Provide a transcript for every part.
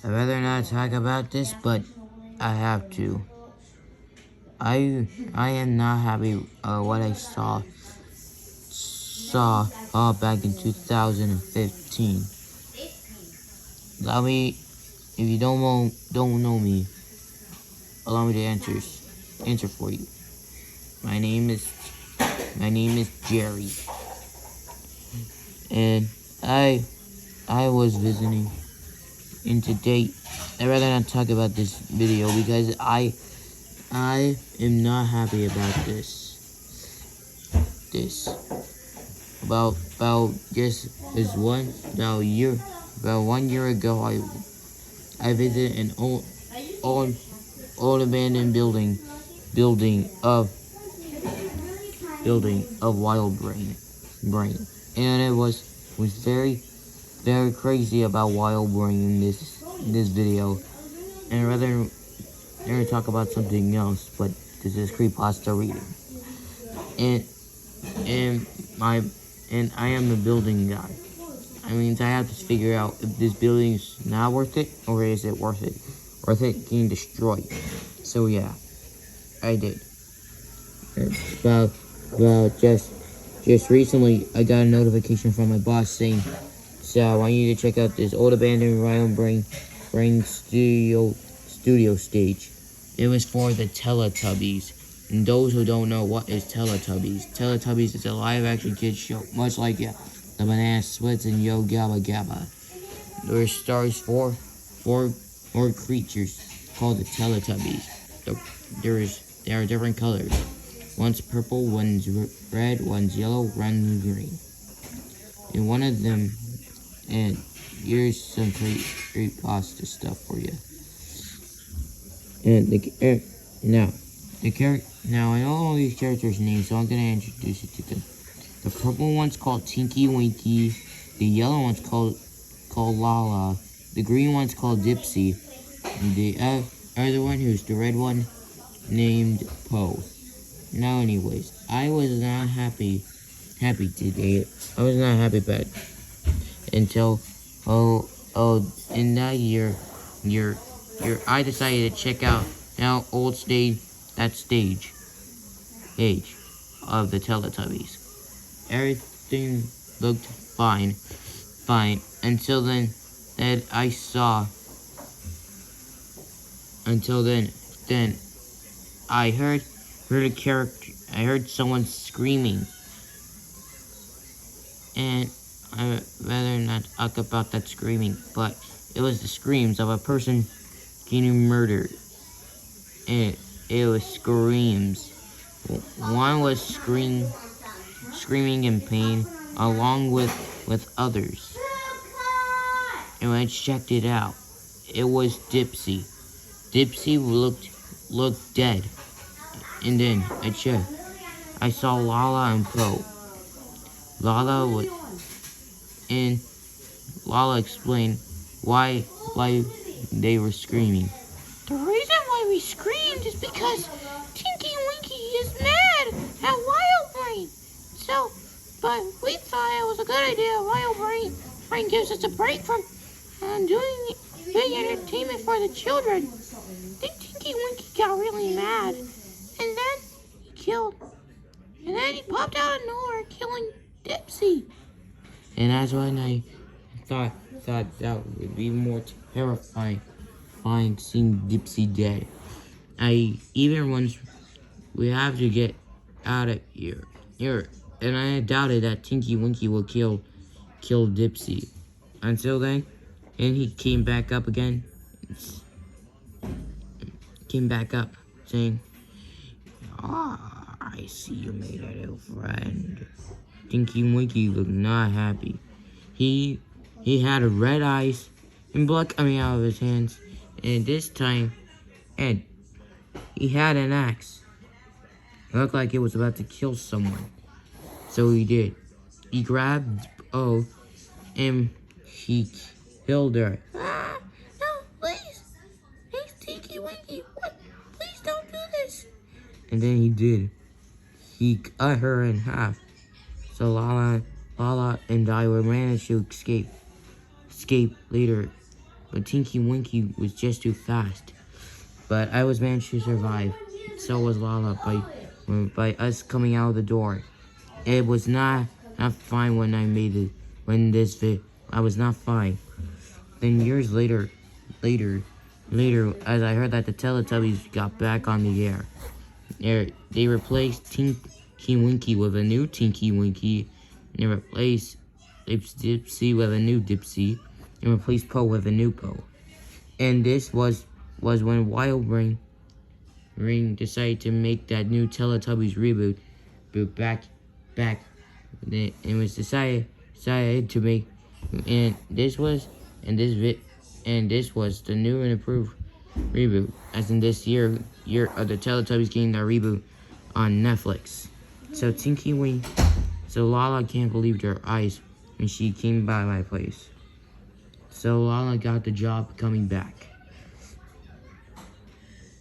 I'd rather not talk about this, but I have to. I am not happy what I saw back in 2015. Allow me, if you don't know me, allow me to answer for you. My name is Jerry, and I was visiting. And today, I'd rather not talk about this video because I am not happy about this. About just this one about 1 year ago, I visited an old abandoned building of Wild Brain, and it was very crazy about Wild Brain in this video, and rather talk about something else, but this is creepypasta reading, and I am the building guy. I mean, I have to figure out if this building is not worth it, or is it worth it getting destroyed. So yeah, I did. About just recently, I got a notification from my boss saying, so I want you to check out this old abandoned Wild Brain studio stage. It was for the Teletubbies. And those who don't know, what is Teletubbies is a live-action kids show, much like the Banana Splits and Yo Gabba Gabba. There stars four creatures called the Teletubbies. There are different colors. One's purple, one's red, one's yellow, one's green. And one of them, and here's some creepypasta stuff for you. And now I know all these characters' names, so I'm gonna introduce you to them. The purple one's called Tinky-Winky. The yellow one's called Lala. The green one's called Dipsy. And the other one, who's the red one, named Poe. Now, anyways, I was not happy today. I was not happy about it until in that year I decided to check out that stage of the Teletubbies. Everything looked fine until then I heard a character. I heard someone screaming, and I'd rather not talk about that screaming, but it was the screams of a person getting murdered, and it was screams. One was screaming in pain, along with others. And when I checked it out, it was Dipsy. Dipsy looked dead. And then I checked. I saw Lala and Poe. Lala explained why they were screaming. The reason why we screamed is because Tinky-Winky is mad at Wild Brain. So, but we thought it was a good idea. Wild Brain gives us a break from doing entertainment for the children. Then Tinky-Winky got really mad, and then he popped out of nowhere, killing Dipsy. And that's when I thought that would be more terrifying seeing Dipsy dead. We have to get out of here. And I doubted that Tinky-Winky will kill Dipsy. Until then, and he came back up again. Saying, I see you made a new friend. Tinky-Winky looked not happy. He had red eyes and blood coming out of his hands. And this time, he had an axe. It looked like it was about to kill someone. So he did. He grabbed and he killed her. No, please. Hey, Tinky-Winky, please don't do this. And then he did. He cut her in half. So Lala and I were managed to escape. later, but Tinky-Winky was just too fast. But I was managed to survive. So was Lala by us coming out of the door. It was not fine when I made it. I was not fine. Then years later, as I heard that the Teletubbies got back on the air, they replaced Tinky-Winky with a new Tinky-Winky, and they replaced Dipsy with a new Dipsy, and replaced Po with a new Po. And this was when Wild Ring decided to make that new Teletubbies reboot, back. It was decided to make, and this was the new and improved reboot. As in this year of the Teletubbies getting their reboot on Netflix. So so Lala can't believe her eyes when she came by my place. So Lala got the job coming back.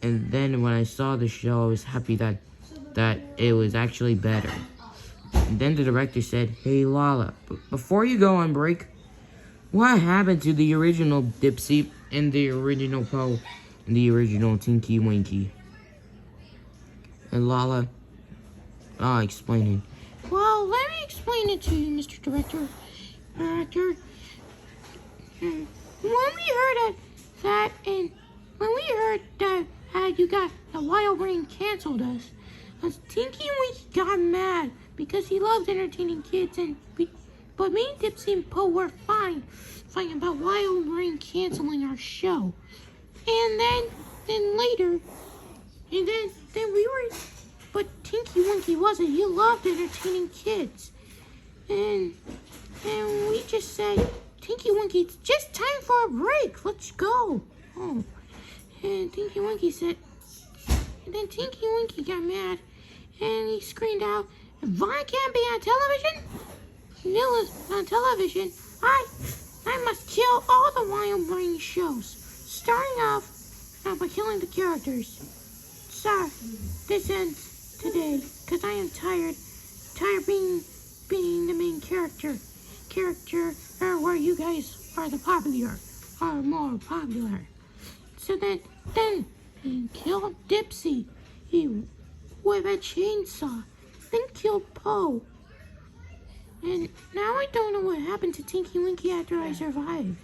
And then when I saw the show, I was happy that it was actually better. And then the director said, "Hey Lala, before you go on break, what happened to the original Dipsy and the original Po and the original Tinky-Winky?" And Lala explaining, "Well, let me explain it to you, Mr. Director. When we heard that you got the Wild Ring canceled us Tinky-Winky got mad because he loved entertaining kids, but me, Dipsy, and Po were fine about Wild Ring canceling our show. And then later, but Tinky-Winky wasn't. He loved entertaining kids, and we just said, Tinky-Winky, it's just time for a break. Let's go. Oh, and Tinky-Winky said. And then Tinky-Winky got mad, and he screamed out, "If I can't be on television, Nilla's on television, I must kill all the Wild Ring shows, starting off by killing the characters. Sorry, this ends today, because I am tired being the main character where you guys are more popular. So then he killed Dipsy with a chainsaw, then killed Po. And now I don't know what happened to Tinky-Winky after I survived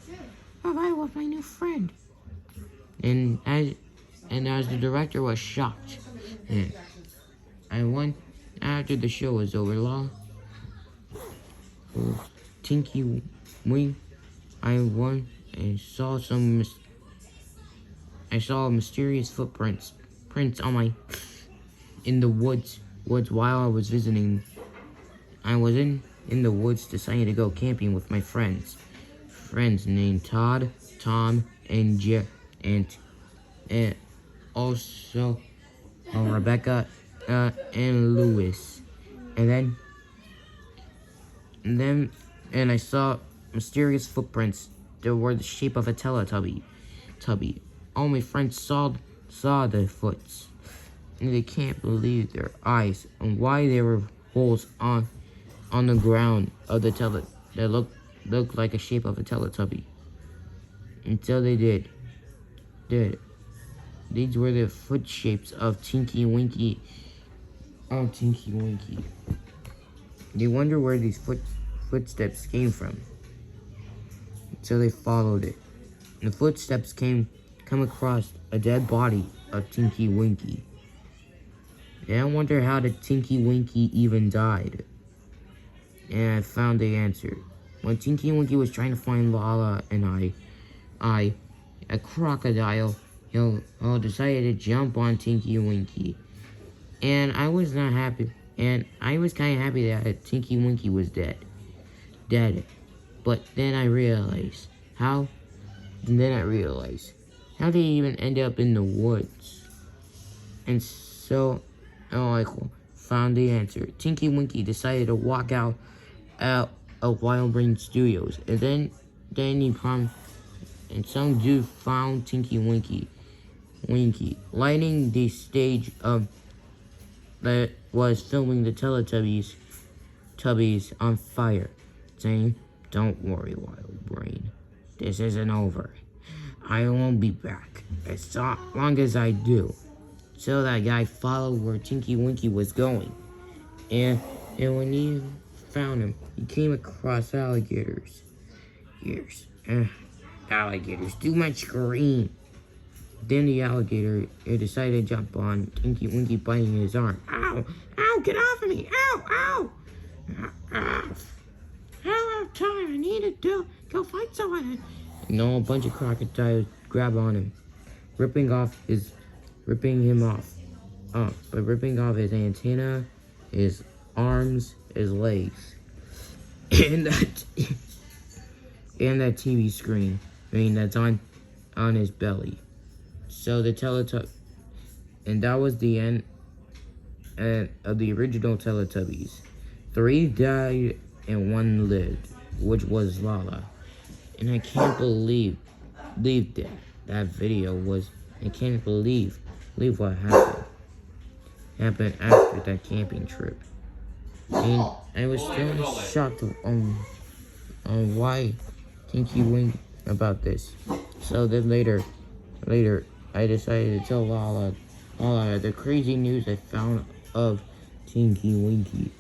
with my new friend." And as the director was shocked, and I won after the show was over. Tinky-Winky, I won and saw mysterious footprints in the woods while I was visiting. I was in the woods deciding to go camping with my friends named Todd, Tom, and Jer, and also Rebecca and Lewis. And I saw mysterious footprints that were the shape of a Teletubby. All my friends saw the foots, and they can't believe their eyes and why there were holes on the ground of the that looked like a shape of a Teletubby. Until they did. These were the foot shapes of Tinky-Winky. They wonder where these footsteps came from. So they followed it. And the footsteps come across a dead body of Tinky-Winky. And I wonder how the Tinky-Winky even died. And I found the answer. When Tinky-Winky was trying to find Lala and a crocodile, he decided to jump on Tinky-Winky. And I was not happy. And I was kind of happy that Tinky-Winky was dead. But then I realized how they even end up in the woods. And so I found the answer. Tinky-Winky decided to walk out of Wild Ring Studios, and then and some dude found Tinky-Winky lighting the stage that was filming the Teletubbies on fire, saying, "Don't worry, Wild Brain. this isn't over. I won't be back as long as I do. So that guy followed where Tinky-Winky was going. And when he found him, he came across alligators. Years. Alligators, too much green. Then the alligator decided to jump on Tinky-Winky, biting his arm. Ow! Ow! Get off of me! Ow! Ow! Ow! I don't have time. I need to go fight someone. A bunch of crocodiles grab on him, ripping him off. But ripping off his antenna, his arms, his legs, and that TV screen. That's on his belly. So the Teletubbies, and that was the end of the original Teletubbies. 3 died and 1 lived, which was Lala. And I can't believe that video was. I can't believe what happened after that camping trip. And I was still shocked on why Tinky-Winky about this. So then later, I decided to tell Lala the crazy news I found of Tinky-Winky.